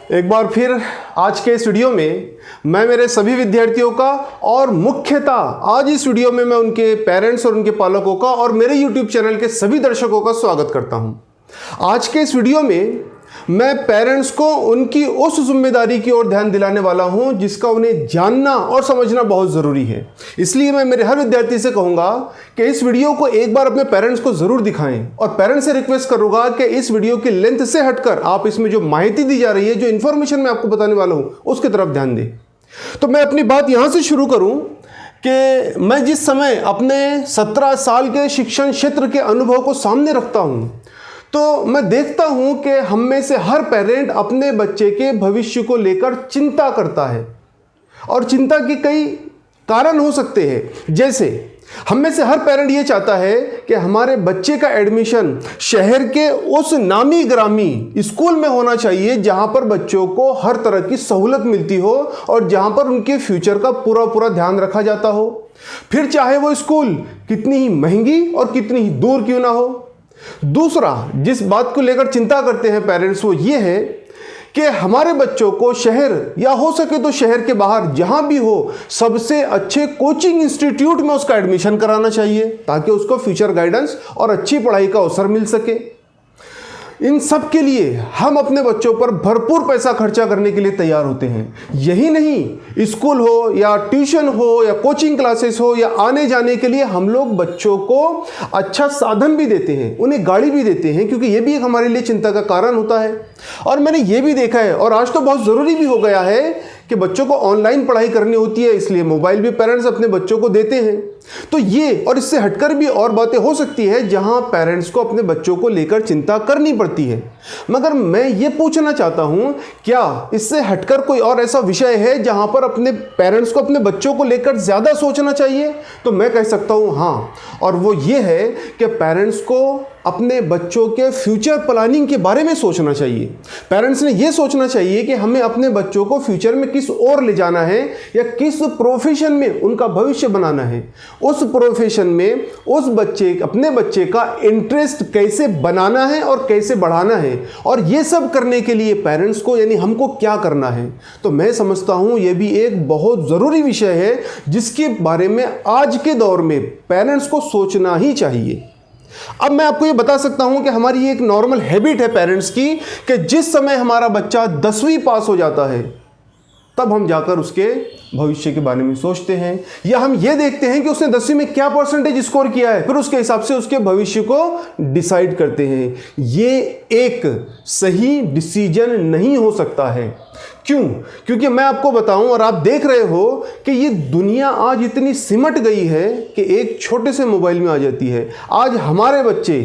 एक बार फिर आज के इस वीडियो में मैं मेरे सभी विद्यार्थियों का और मुख्यतः आज इस वीडियो में मैं उनके पेरेंट्स और उनके पालकों का और मेरे YouTube चैनल के सभी दर्शकों का स्वागत करता हूं। आज के इस वीडियो में मैं पेरेंट्स को उनकी उस जिम्मेदारी की ओर ध्यान दिलाने वाला हूं जिसका उन्हें जानना और समझना बहुत ज़रूरी है। इसलिए मैं मेरे हर विद्यार्थी से कहूँगा कि इस वीडियो को एक बार अपने पेरेंट्स को ज़रूर दिखाएं और पेरेंट्स से रिक्वेस्ट करूँगा कि इस वीडियो की लेंथ से हटकर आप इसमें जो माहिती दी जा रही है, जो इन्फॉर्मेशन मैं आपको बताने वाला हूँ, उसकी तरफ ध्यान दें। तो मैं अपनी बात यहाँ से शुरू करूँ कि मैं जिस समय अपने 17 साल के शिक्षण क्षेत्र के अनुभव को सामने रखता हूँ तो मैं देखता हूं कि हम में से हर पेरेंट अपने बच्चे के भविष्य को लेकर चिंता करता है और चिंता के कई कारण हो सकते हैं। जैसे हम में से हर पेरेंट ये चाहता है कि हमारे बच्चे का एडमिशन शहर के उस नामी ग्रामी स्कूल में होना चाहिए जहां पर बच्चों को हर तरह की सहूलत मिलती हो और जहां पर उनके फ्यूचर का पूरा ध्यान रखा जाता हो, फिर चाहे वो स्कूल कितनी ही महंगी और कितनी ही दूर क्यों ना हो। दूसरा जिस बात को लेकर चिंता करते हैं पेरेंट्स वो ये है कि हमारे बच्चों को शहर या हो सके तो शहर के बाहर जहां भी हो सबसे अच्छे कोचिंग इंस्टीट्यूट में उसका एडमिशन कराना चाहिए ताकि उसको फ्यूचर गाइडेंस और अच्छी पढ़ाई का अवसर मिल सके। इन सब के लिए हम अपने बच्चों पर भरपूर पैसा खर्चा करने के लिए तैयार होते हैं। यही नहीं, स्कूल हो या ट्यूशन हो या कोचिंग क्लासेस हो या आने जाने के लिए हम लोग बच्चों को अच्छा साधन भी देते हैं, उन्हें गाड़ी भी देते हैं, क्योंकि ये भी एक हमारे लिए चिंता का कारण होता है। और मैंने ये भी देखा है और आज तो बहुत ज़रूरी भी हो गया है कि बच्चों को ऑनलाइन पढ़ाई करनी होती है, इसलिए मोबाइल भी पेरेंट्स अपने बच्चों को देते हैं। तो ये और इससे हटकर भी और बातें हो सकती है जहां पेरेंट्स को अपने बच्चों को लेकर चिंता करनी पड़ती है। मगर मैं ये पूछना चाहता हूं, क्या इससे हटकर कोई और ऐसा विषय है जहां पर अपने पेरेंट्स को अपने बच्चों को लेकर ज़्यादा सोचना चाहिए? तो मैं कह सकता हूं हाँ, और वो ये है कि पेरेंट्स को अपने बच्चों के फ्यूचर प्लानिंग के बारे में सोचना चाहिए। पेरेंट्स ने यह सोचना चाहिए कि हमें अपने बच्चों को फ्यूचर में किस ओर ले जाना है या किस प्रोफेशन में उनका भविष्य बनाना है। उस प्रोफेशन में अपने बच्चे का इंटरेस्ट कैसे बनाना है और कैसे बढ़ाना है, और ये सब करने के लिए पेरेंट्स को यानी हमको क्या करना है। तो मैं समझता हूँ ये भी एक बहुत ज़रूरी विषय है जिसके बारे में आज के दौर में पेरेंट्स को सोचना ही चाहिए। अब मैं आपको ये बता सकता हूं कि हमारी एक नॉर्मल हैबिट है पेरेंट्स की कि जिस समय हमारा बच्चा 10वीं पास हो जाता है तब हम जाकर उसके भविष्य के बारे में सोचते हैं, या हम ये देखते हैं कि उसने 10वीं में क्या परसेंटेज स्कोर किया है, फिर उसके हिसाब से उसके भविष्य को डिसाइड करते हैं। ये एक सही डिसीजन नहीं हो सकता है। क्यों? क्योंकि मैं आपको बताऊं और आप देख रहे हो कि ये दुनिया आज इतनी सिमट गई है कि एक छोटे से मोबाइल में आ जाती है। आज हमारे बच्चे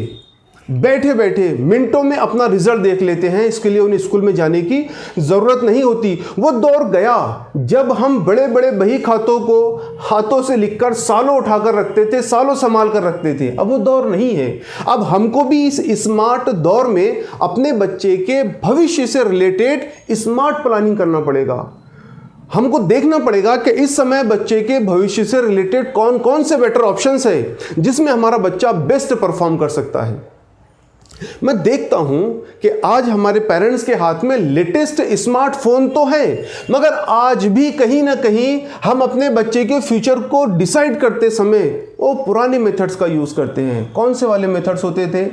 बैठे बैठे मिनटों में अपना रिजल्ट देख लेते हैं, इसके लिए उन्हें स्कूल में जाने की ज़रूरत नहीं होती। वो दौर गया जब हम बड़े बड़े बही खातों को हाथों से लिखकर सालों उठाकर रखते थे, सालों संभाल कर रखते थे। अब वो दौर नहीं है। अब हमको भी इस स्मार्ट दौर में अपने बच्चे के भविष्य से रिलेटेड स्मार्ट प्लानिंग करना पड़ेगा। हमको देखना पड़ेगा कि इस समय बच्चे के भविष्य से रिलेटेड कौन कौन से बेटर ऑप्शंस है जिसमें हमारा बच्चा बेस्ट परफॉर्म कर सकता है। मैं देखता हूं कि आज हमारे पेरेंट्स के हाथ में लेटेस्ट स्मार्टफोन तो है, मगर आज भी कहीं ना कहीं हम अपने बच्चे के फ्यूचर को डिसाइड करते समय वो पुराने मेथड्स का यूज़ करते हैं। कौन से वाले मेथड्स होते थे?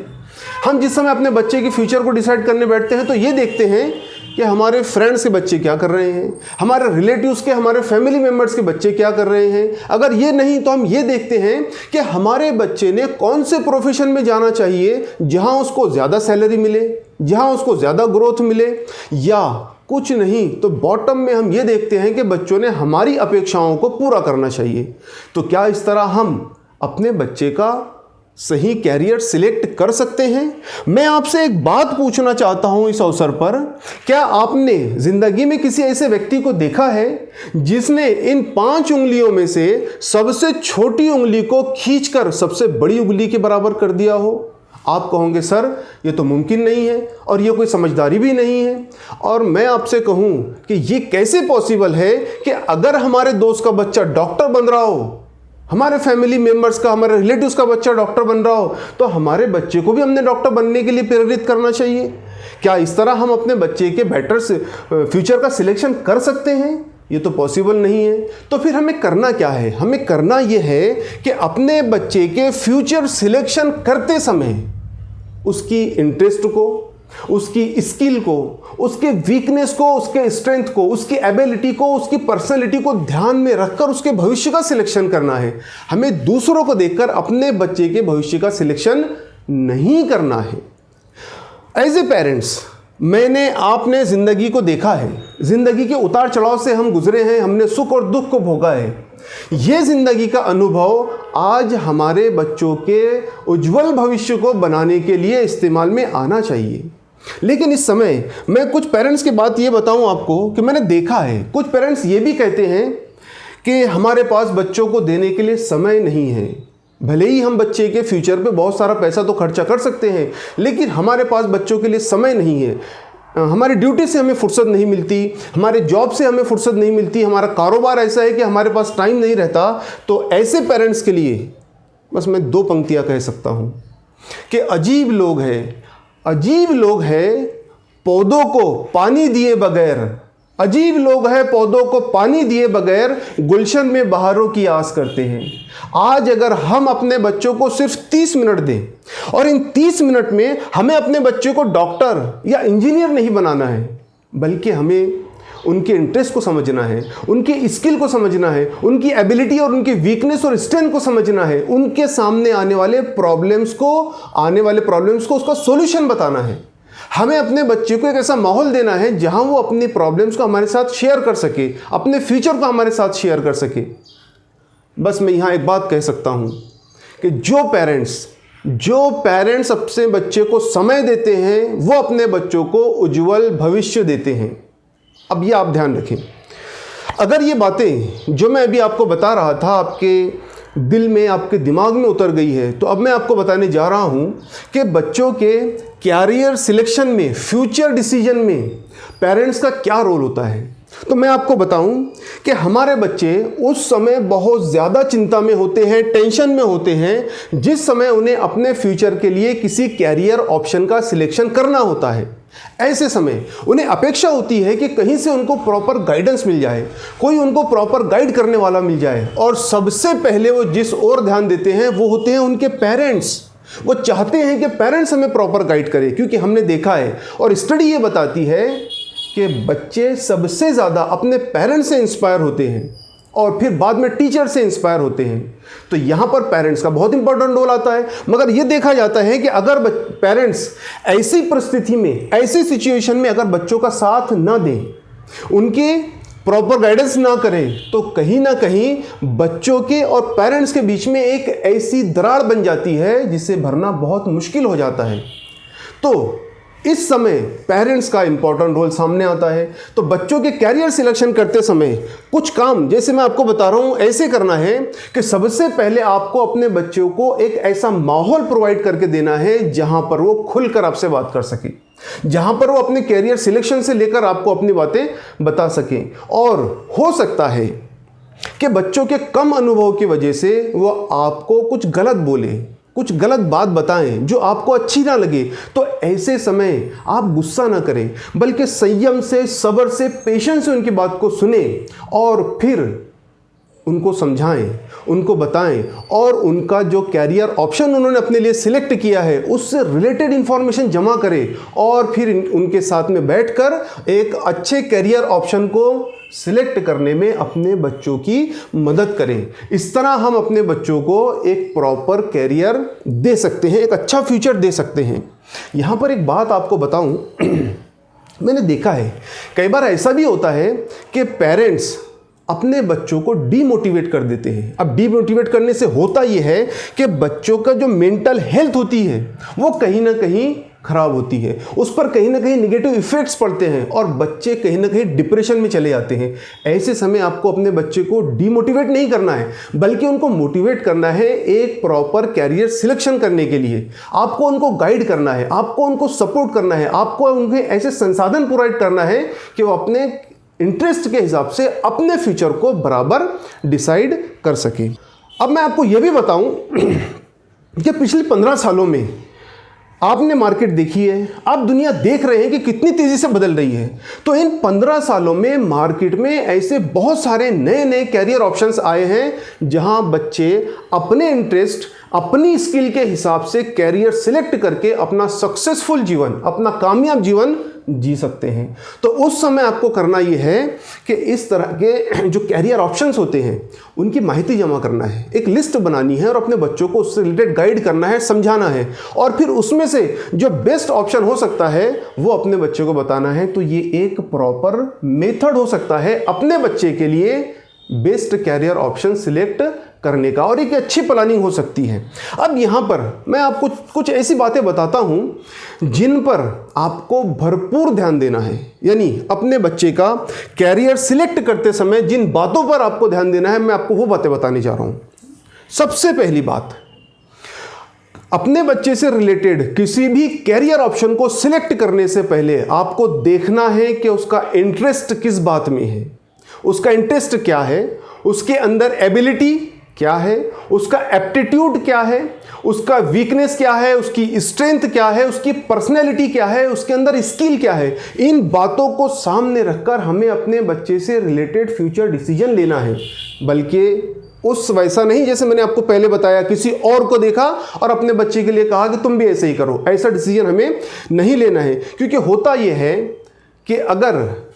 हम जिस समय अपने बच्चे के फ्यूचर को डिसाइड करने बैठते हैं तो ये देखते हैं कि हमारे फ्रेंड्स के बच्चे क्या कर रहे हैं, हमारे रिलेटिव्स के, हमारे फैमिली मेम्बर्स के बच्चे क्या कर रहे हैं। अगर ये नहीं तो हम ये देखते हैं कि हमारे बच्चे ने कौन से प्रोफेशन में जाना चाहिए जहां उसको ज़्यादा सैलरी मिले, जहां उसको ज़्यादा ग्रोथ मिले, या कुछ नहीं तो बॉटम में हम ये देखते हैं कि बच्चों ने हमारी अपेक्षाओं को पूरा करना चाहिए। तो क्या इस तरह हम अपने बच्चे का सही कैरियर सिलेक्ट कर सकते हैं? मैं आपसे एक बात पूछना चाहता हूं इस अवसर पर, क्या आपने जिंदगी में किसी ऐसे व्यक्ति को देखा है जिसने इन 5 उंगलियों में से सबसे छोटी उंगली को खींचकर सबसे बड़ी उंगली के बराबर कर दिया हो? आप कहोगे सर ये तो मुमकिन नहीं है और ये कोई समझदारी भी नहीं है। और मैं आपसे कहूं कि ये कैसे पॉसिबल है कि अगर हमारे दोस्त का बच्चा डॉक्टर बन रहा हो, हमारे फैमिली मेंबर्स का, हमारे रिलेटिव्स का बच्चा डॉक्टर बन रहा हो, तो हमारे बच्चे को भी हमने डॉक्टर बनने के लिए प्रेरित करना चाहिए। क्या इस तरह हम अपने बच्चे के बेटर फ्यूचर का सिलेक्शन कर सकते हैं? ये तो पॉसिबल नहीं है। तो फिर हमें करना क्या है? हमें करना ये है कि अपने बच्चे के फ्यूचर सिलेक्शन करते समय उसकी इंटरेस्ट को, उसकी स्किल को, उसके वीकनेस को, उसके स्ट्रेंथ को, उसकी एबिलिटी को, उसकी पर्सनैलिटी को ध्यान में रखकर उसके भविष्य का सिलेक्शन करना है। हमें दूसरों को देखकर अपने बच्चे के भविष्य का सिलेक्शन नहीं करना है। एज ए पेरेंट्स, आपने ज़िंदगी को देखा है, ज़िंदगी के उतार चढ़ाव से हम गुजरे हैं, हमने सुख और दुख को भोगा है। ये ज़िंदगी का अनुभव आज हमारे बच्चों के उज्जवल भविष्य को बनाने के लिए इस्तेमाल में आना चाहिए। लेकिन इस समय मैं कुछ पेरेंट्स की बात ये बताऊं आपको कि मैंने देखा है, कुछ पेरेंट्स ये भी कहते हैं कि हमारे पास बच्चों को देने के लिए समय नहीं है। भले ही हम बच्चे के फ्यूचर पे बहुत सारा पैसा तो खर्चा कर सकते हैं, लेकिन हमारे पास बच्चों के लिए समय नहीं है। हमारी ड्यूटी से हमें फुर्सत नहीं मिलती, हमारे जॉब से हमें फुर्सत नहीं मिलती, हमारा कारोबार ऐसा है कि हमारे पास टाइम नहीं रहता। तो ऐसे पेरेंट्स के लिए बस मैं 2 पंक्तियां कह सकता हूं कि अजीब लोग हैं पौधों को पानी दिए बगैर, अजीब लोग हैं पौधों को पानी दिए बगैर गुलशन में बहारों की आस करते हैं। आज अगर हम अपने बच्चों को सिर्फ 30 मिनट दें और इन 30 मिनट में हमें अपने बच्चे को डॉक्टर या इंजीनियर नहीं बनाना है, बल्कि हमें उनके इंटरेस्ट को समझना है, उनकी स्किल को समझना है, उनकी एबिलिटी और उनकी वीकनेस और स्ट्रेंथ को समझना है, उनके सामने आने वाले प्रॉब्लम्स को उसका सॉल्यूशन बताना है। हमें अपने बच्चे को एक ऐसा माहौल देना है जहां वो अपनी प्रॉब्लम्स को हमारे साथ शेयर कर सके, अपने फ्यूचर को हमारे साथ शेयर कर सके। बस मैं यहां एक बात कह सकता हूं कि जो पेरेंट्स अपने बच्चे को समय देते हैं वो अपने बच्चों को उज्जवल भविष्य देते हैं। अब ये आप ध्यान रखें, अगर ये बातें जो मैं अभी आपको बता रहा था आपके दिल में, आपके दिमाग में उतर गई है, तो अब मैं आपको बताने जा रहा हूं कि बच्चों के कैरियर सिलेक्शन में, फ्यूचर डिसीजन में पेरेंट्स का क्या रोल होता है। तो मैं आपको बताऊं कि हमारे बच्चे उस समय बहुत ज़्यादा चिंता में होते हैं, टेंशन में होते हैं, जिस समय उन्हें अपने फ्यूचर के लिए किसी कैरियर ऑप्शन का सिलेक्शन करना होता है। ऐसे समय उन्हें अपेक्षा होती है कि कहीं से उनको प्रॉपर गाइडेंस मिल जाए, कोई उनको प्रॉपर गाइड करने वाला मिल जाए, और सबसे पहले वो जिस ओर ध्यान देते हैं वो होते हैं उनके पेरेंट्स। वो चाहते हैं कि पेरेंट्स हमें प्रॉपर गाइड करें, क्योंकि हमने देखा है और स्टडी ये बताती है कि बच्चे सबसे ज़्यादा अपने पेरेंट्स से इंस्पायर होते हैं और फिर बाद में टीचर से इंस्पायर होते हैं। तो यहाँ पर पेरेंट्स का बहुत इंपॉर्टेंट रोल आता है। मगर ये देखा जाता है कि अगर पेरेंट्स ऐसी परिस्थिति में, ऐसी सिचुएशन में अगर बच्चों का साथ ना दें, उनके प्रॉपर गाइडेंस ना करें, तो कहीं ना कहीं बच्चों के और पेरेंट्स के बीच में एक ऐसी दरार बन जाती है जिसे भरना बहुत मुश्किल हो जाता है। तो इस समय पेरेंट्स का इंपॉर्टेंट रोल सामने आता है। तो बच्चों के कैरियर सिलेक्शन करते समय कुछ काम, जैसे मैं आपको बता रहा हूं, ऐसे करना है कि सबसे पहले आपको अपने बच्चों को एक ऐसा माहौल प्रोवाइड करके देना है जहां पर वो खुलकर आपसे बात कर सके, जहां पर वो अपने कैरियर सिलेक्शन से लेकर आपको अपनी बातें बता सकें। और हो सकता है कि बच्चों के कम अनुभव की वजह से वो आपको कुछ गलत बोले, कुछ गलत बात बताएं जो आपको अच्छी ना लगे। तो ऐसे समय आप गुस्सा ना करें, बल्कि संयम से, सब्र से, पेशेंस से उनकी बात को सुने और फिर उनको समझाएं, उनको बताएं और उनका जो कैरियर ऑप्शन उन्होंने अपने लिए सिलेक्ट किया है उससे रिलेटेड इंफॉर्मेशन जमा करें और फिर उनके साथ में बैठकर एक अच्छे कैरियर ऑप्शन को सिलेक्ट करने में अपने बच्चों की मदद करें। इस तरह हम अपने बच्चों को एक प्रॉपर कैरियर दे सकते हैं, एक अच्छा फ्यूचर दे सकते हैं। यहाँ पर एक बात आपको बताऊं, मैंने देखा है कई बार ऐसा भी होता है कि पेरेंट्स अपने बच्चों को डीमोटिवेट कर देते हैं। अब डीमोटिवेट करने से होता यह है कि बच्चों का जो मेंटल हेल्थ होती है वो कहीं ना कहीं खराब होती है, उस पर कहीं ना कहीं निगेटिव इफेक्ट्स पड़ते हैं और बच्चे कहीं ना कहीं डिप्रेशन में चले जाते हैं। ऐसे समय आपको अपने बच्चे को डीमोटिवेट नहीं करना है, बल्कि उनको मोटिवेट करना है एक प्रॉपर कैरियर सिलेक्शन करने के लिए। आपको उनको गाइड करना है, आपको उनको सपोर्ट करना है, आपको उन्हें ऐसे संसाधन प्रोवाइड करना है कि वो अपने इंटरेस्ट के हिसाब से अपने फ्यूचर को बराबर डिसाइड कर सके। अब मैं आपको यह भी बताऊं कि पिछले 15 सालों में आपने मार्केट देखी है, आप दुनिया देख रहे हैं कि कितनी तेजी से बदल रही है। तो इन 15 सालों में मार्केट में ऐसे बहुत सारे नए नए कैरियर ऑप्शंस आए हैं जहां बच्चे अपने इंटरेस्ट, अपनी स्किल के हिसाब से कैरियर सिलेक्ट करके अपना सक्सेसफुल जीवन, अपना कामयाब जीवन जी सकते हैं। तो उस समय आपको करना यह है कि इस तरह के जो कैरियर ऑप्शंस होते हैं उनकी माहिती जमा करना है, एक लिस्ट बनानी है और अपने बच्चों को उससे रिलेटेड गाइड करना है, समझाना है, और फिर उसमें से जो बेस्ट ऑप्शन हो सकता है वो अपने बच्चे को बताना है। तो ये एक प्रॉपर मेथड हो सकता है अपने बच्चे के लिए बेस्ट कैरियर ऑप्शन सिलेक्ट करने का, और एक अच्छी प्लानिंग हो सकती है। अब यहाँ पर मैं आपको कुछ ऐसी बातें बताता हूँ जिन पर आपको भरपूर ध्यान देना है, यानी अपने बच्चे का कैरियर सिलेक्ट करते समय जिन बातों पर आपको ध्यान देना है, मैं आपको वो बातें बताने जा रहा हूँ। सबसे पहली बात, अपने बच्चे से रिलेटेड किसी भी कैरियर ऑप्शन को सिलेक्ट करने से पहले आपको देखना है कि उसका इंटरेस्ट किस बात में है, उसका इंटरेस्ट क्या है, उसके अंदर एबिलिटी क्या है, उसका एप्टीट्यूड क्या है, उसका वीकनेस क्या है, उसकी स्ट्रेंथ क्या है, उसकी पर्सनैलिटी क्या है, उसके अंदर स्किल क्या है। इन बातों को सामने रखकर हमें अपने बच्चे से रिलेटेड फ्यूचर डिसीजन लेना है, बल्कि उस वैसा नहीं जैसे मैंने आपको पहले बताया, किसी और को देखा और अपने बच्चे के लिए कहा कि तुम भी ऐसे ही करो। ऐसा डिसीजन हमें नहीं लेना है, क्योंकि होता यह है कि अगर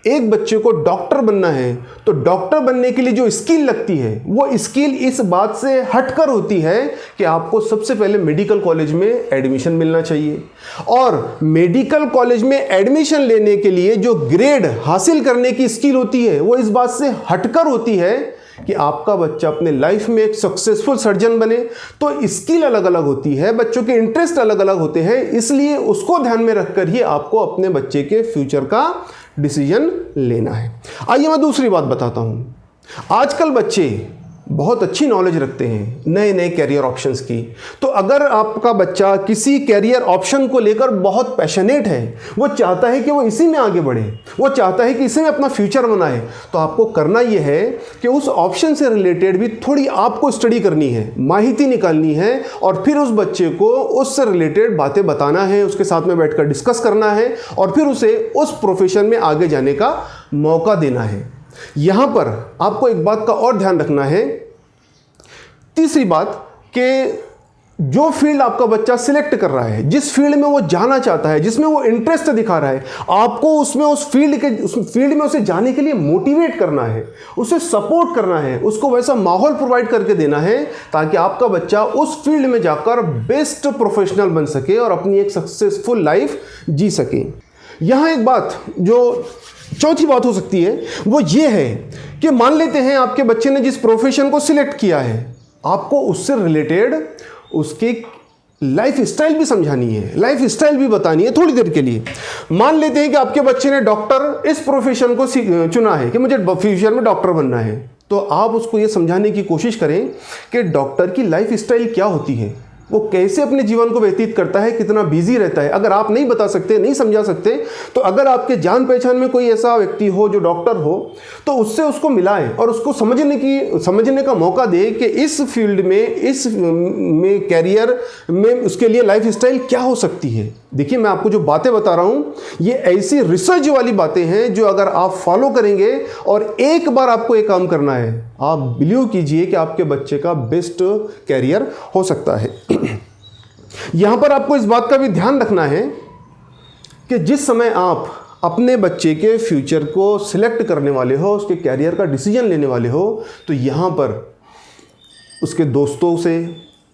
एक बच्चे को डॉक्टर बनना है तो डॉक्टर बनने के लिए जो स्किल लगती है वो स्किल इस बात से हटकर होती है कि आपको सबसे पहले मेडिकल कॉलेज में एडमिशन मिलना चाहिए, और मेडिकल कॉलेज में एडमिशन लेने के लिए जो ग्रेड हासिल करने की स्किल होती है वो इस बात से हटकर होती है कि आपका बच्चा अपने लाइफ में एक सक्सेसफुल सर्जन बने। तो स्किल अलग अलग होती है, बच्चों के इंटरेस्ट अलग अलग होते हैं, इसलिए उसको ध्यान में रखकर ही आपको अपने बच्चे के फ्यूचर का डिसीजन लेना है। आइए मैं दूसरी बात बताता हूं। आजकल बच्चे बहुत अच्छी नॉलेज रखते हैं नए नए कैरियर ऑप्शंस की। तो अगर आपका बच्चा किसी कैरियर ऑप्शन को लेकर बहुत पैशनेट है, वो चाहता है कि वो इसी में आगे बढ़े, वो चाहता है कि इसी में अपना फ्यूचर बनाए, तो आपको करना यह है कि उस ऑप्शन से रिलेटेड भी थोड़ी आपको स्टडी करनी है, माहिती निकालनी है, और फिर उस बच्चे को उससे रिलेटेड बातें बताना है, उसके साथ में बैठकर डिस्कस करना है, और फिर उसे उस प्रोफेशन में आगे जाने का मौका देना है। यहां पर आपको एक बात का और ध्यान रखना है, तीसरी बात, कि जो फील्ड आपका बच्चा सिलेक्ट कर रहा है, जिस फील्ड में वो जाना चाहता है, जिसमें वो इंटरेस्ट दिखा रहा है, आपको उसमें उस फील्ड में उसे जाने के लिए मोटिवेट करना है, उसे सपोर्ट करना है, उसको वैसा माहौल प्रोवाइड करके देना है ताकि आपका बच्चा उस फील्ड में जाकर बेस्ट प्रोफेशनल बन सके और अपनी एक सक्सेसफुल लाइफ जी सके। यहां एक बात जो चौथी बात हो सकती है वो ये है कि मान लेते हैं आपके बच्चे ने जिस प्रोफेशन को सिलेक्ट किया है, आपको उससे रिलेटेड उसकी लाइफ स्टाइल भी समझानी है, लाइफ स्टाइल भी बतानी है थोड़ी देर के लिए। मान लेते हैं कि आपके बच्चे ने डॉक्टर इस प्रोफेशन को चुना है कि मुझे फ्यूचर में डॉक्टर बनना है, तो आप उसको ये समझाने की कोशिश करें कि डॉक्टर की लाइफ स्टाइल क्या होती है, वो कैसे अपने जीवन को व्यतीत करता है, कितना बिजी रहता है। अगर आप नहीं बता सकते, नहीं समझा सकते, तो अगर आपके जान पहचान में कोई ऐसा व्यक्ति हो जो डॉक्टर हो, तो उससे उसको मिलाएं और उसको समझने का मौका दें कि इस फील्ड में कैरियर में उसके लिए लाइफ स्टाइल क्या हो सकती है। देखिए, मैं आपको जो बातें बता रहा हूँ ये ऐसी रिसर्च वाली बातें हैं जो अगर आप फॉलो करेंगे, और एक बार आपको ये काम करना है, आप बिलीव कीजिए कि आपके बच्चे का बेस्ट कैरियर हो सकता है। यहां पर आपको इस बात का भी ध्यान रखना है कि जिस समय आप अपने बच्चे के फ्यूचर को सिलेक्ट करने वाले हो, उसके कैरियर का डिसीजन लेने वाले हो, तो यहां पर उसके दोस्तों से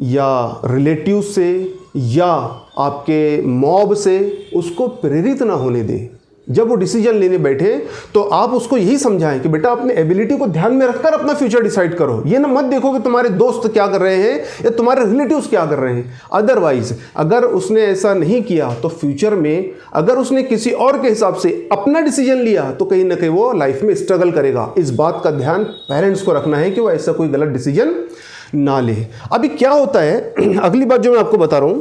या रिलेटिव से या आपके मॉब से उसको प्रेरित ना होने दें। जब वो डिसीजन लेने बैठे तो आप उसको यही समझाएं कि बेटा अपने एबिलिटी को ध्यान में रखकर अपना फ्यूचर डिसाइड करो। ये ना मत देखो कि तुम्हारे दोस्त क्या कर रहे हैं या तुम्हारे रिलेटिव्स क्या कर रहे हैं। अदरवाइज अगर उसने ऐसा नहीं किया तो फ्यूचर में अगर उसने किसी और के हिसाब से अपना डिसीजन लिया तो कहीं ना कहीं वो लाइफ में स्ट्रगल करेगा। इस बात का ध्यान पेरेंट्स को रखना है कि वो ऐसा कोई गलत डिसीजन ना ले। अभी क्या होता है, अगली बात जो मैं आपको बता रहा हूं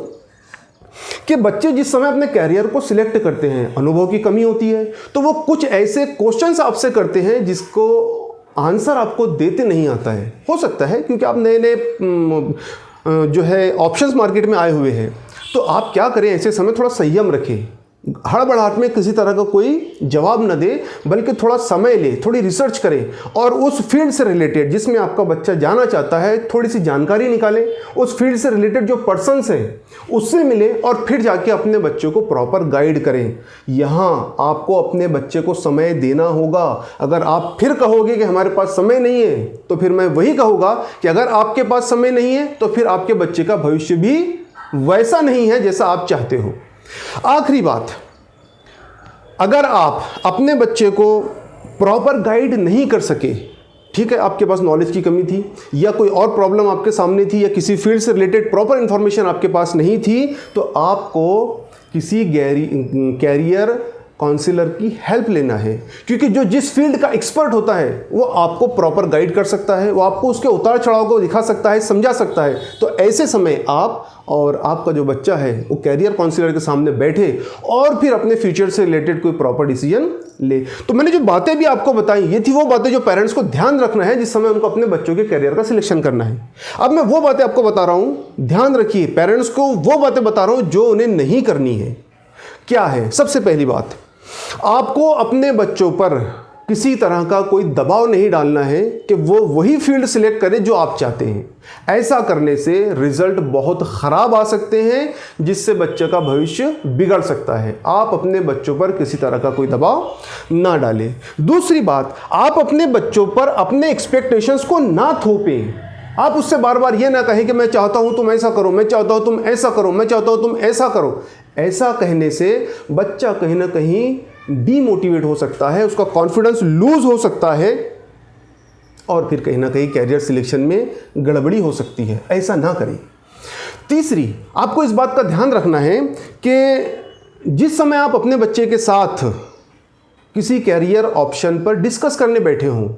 कि बच्चे जिस समय अपने कैरियर को सिलेक्ट करते हैं, अनुभव की कमी होती है, तो वो कुछ ऐसे क्वेश्चंस आपसे करते हैं जिसको आंसर आपको देते नहीं आता है। हो सकता है क्योंकि आप नए नए जो है ऑप्शंस मार्केट में आए हुए हैं, तो आप क्या करें, ऐसे समय थोड़ा संयम रखें, हड़बड़ाहट में किसी तरह का कोई जवाब न दे, बल्कि थोड़ा समय ले, थोड़ी रिसर्च करें और उस फील्ड से रिलेटेड जिसमें आपका बच्चा जाना चाहता है थोड़ी सी जानकारी निकालें, उस फील्ड से रिलेटेड जो पर्सन्स हैं उससे मिलें और फिर जाके अपने बच्चों को प्रॉपर गाइड करें। यहाँ आपको अपने बच्चे को समय देना होगा। अगर आप फिर कहोगे कि हमारे पास समय नहीं है, तो फिर मैं वही कहूँगा कि अगर आपके पास समय नहीं है तो फिर आपके बच्चे का भविष्य भी वैसा नहीं है जैसा आप चाहते हो। आखिरी बात, अगर आप अपने बच्चे को प्रॉपर गाइड नहीं कर सके, ठीक है, आपके पास नॉलेज की कमी थी या कोई और प्रॉब्लम आपके सामने थी या किसी फील्ड से रिलेटेड प्रॉपर इंफॉर्मेशन आपके पास नहीं थी, तो आपको किसी कैरियर काउंसलर की हेल्प लेना है, क्योंकि जो जिस फील्ड का एक्सपर्ट होता है वो आपको प्रॉपर गाइड कर सकता है, वो आपको उसके उतार चढ़ाव को दिखा सकता है, समझा सकता है। तो ऐसे समय आप और आपका जो बच्चा है वो कैरियर काउंसलर के सामने बैठे और फिर अपने फ्यूचर से रिलेटेड कोई प्रॉपर डिसीजन ले। तो मैंने जो बातें भी आपको बताई, ये थी वो बातें जो पेरेंट्स को ध्यान रखना है जिस समय उनको अपने बच्चों के कैरियर का सिलेक्शन करना है। अब मैं वो बातें आपको बता रहा हूँ, ध्यान रखिए, पेरेंट्स को वो बातें बता रहा हूँ जो उन्हें नहीं करनी है। क्या है? सबसे पहली बात, आपको अपने बच्चों पर किसी तरह का कोई दबाव नहीं डालना है कि वो वही फील्ड सिलेक्ट करे जो आप चाहते हैं। ऐसा करने से रिजल्ट बहुत ख़राब आ सकते हैं जिससे बच्चे का भविष्य बिगड़ सकता है। आप अपने बच्चों पर किसी तरह का कोई दबाव ना डालें। दूसरी बात, आप अपने बच्चों पर अपने एक्सपेक्टेशंस को ना थोपें। आप उससे बार बार ये ना कहें कि मैं चाहता हूं तुम ऐसा करो, मैं चाहता हूं तुम ऐसा करो, मैं चाहता हूं तुम ऐसा करो। ऐसा कहने से बच्चा कहीं ना कहीं डीमोटिवेट हो सकता है, उसका कॉन्फिडेंस लूज हो सकता है और फिर कहीं ना कहीं कैरियर सिलेक्शन में गड़बड़ी हो सकती है। ऐसा ना करें। तीसरी, आपको इस बात का ध्यान रखना है कि जिस समय आप अपने बच्चे के साथ किसी कैरियर ऑप्शन पर डिस्कस करने बैठे हों,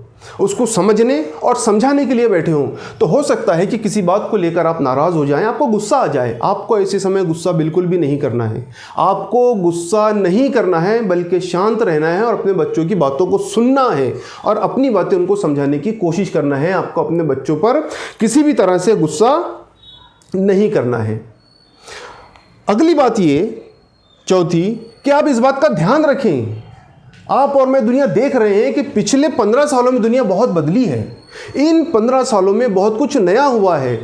उसको समझने और समझाने के लिए बैठे हों, तो हो सकता है कि किसी बात को लेकर आप नाराज़ हो जाएं, आपको गुस्सा आ जाए। आपको ऐसे समय गुस्सा बिल्कुल भी नहीं करना है। आपको गुस्सा नहीं करना है, बल्कि शांत रहना है और अपने बच्चों की बातों को सुनना है और अपनी बातें उनको समझाने की कोशिश करना है। आपको अपने बच्चों पर किसी भी तरह से गुस्सा नहीं करना है। अगली बात ये, चौथी, कि आप इस बात का ध्यान रखें, आप और मैं दुनिया देख रहे हैं कि पिछले 15 सालों में दुनिया बहुत बदली है। इन 15 सालों में बहुत कुछ नया हुआ है।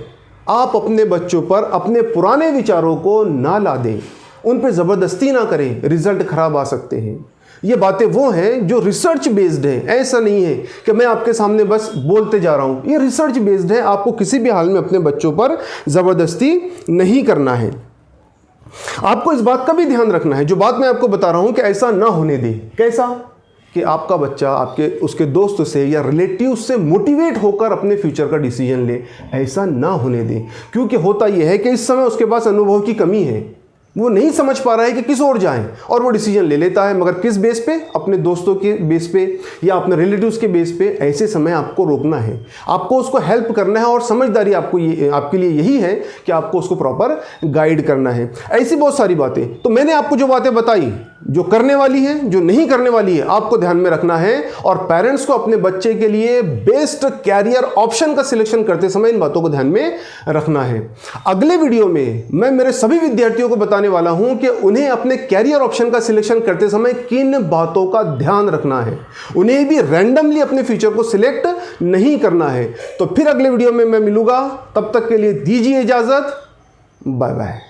आप अपने बच्चों पर अपने पुराने विचारों को ना ला दें, उन पर ज़बरदस्ती ना करें, रिजल्ट खराब आ सकते हैं। ये बातें वो हैं जो रिसर्च बेस्ड हैं। ऐसा नहीं है कि मैं आपके सामने बस बोलते जा रहा हूँ, ये रिसर्च बेस्ड है। आपको किसी भी हाल में अपने बच्चों पर ज़बरदस्ती नहीं करना है। आपको इस बात का भी ध्यान रखना है, जो बात मैं आपको बता रहा हूं, कि ऐसा ना होने दें। कैसा? कि आपका बच्चा उसके दोस्त से या रिलेटिव से मोटिवेट होकर अपने फ्यूचर का डिसीजन ले। ऐसा ना होने दें, क्योंकि होता यह है कि इस समय उसके पास अनुभव की कमी है, वो नहीं समझ पा रहा है कि किस ओर जाएं और वो डिसीजन ले लेता है, मगर किस बेस पे? अपने दोस्तों के बेस पे या अपने रिलेटिव्स के बेस पे। ऐसे समय आपको रोकना है, आपको उसको हेल्प करना है और समझदारी आपके लिए यही है कि आपको उसको प्रॉपर गाइड करना है। ऐसी बहुत सारी बातें। तो मैंने आपको जो बातें बताई, जो करने वाली है, जो नहीं करने वाली है, आपको ध्यान में रखना है और पेरेंट्स को अपने बच्चे के लिए बेस्ट कैरियर ऑप्शन का सिलेक्शन करते समय इन बातों को ध्यान में रखना है। अगले वीडियो में मैं मेरे सभी विद्यार्थियों को बताने वाला हूं कि उन्हें अपने कैरियर ऑप्शन का सिलेक्शन करते समय किन बातों का ध्यान रखना है। उन्हें भी रैंडमली अपने फ्यूचर को सिलेक्ट नहीं करना है। तो फिर अगले वीडियो में मैं मिलूंगा, तब तक के लिए दीजिए इजाजत। Bye bye.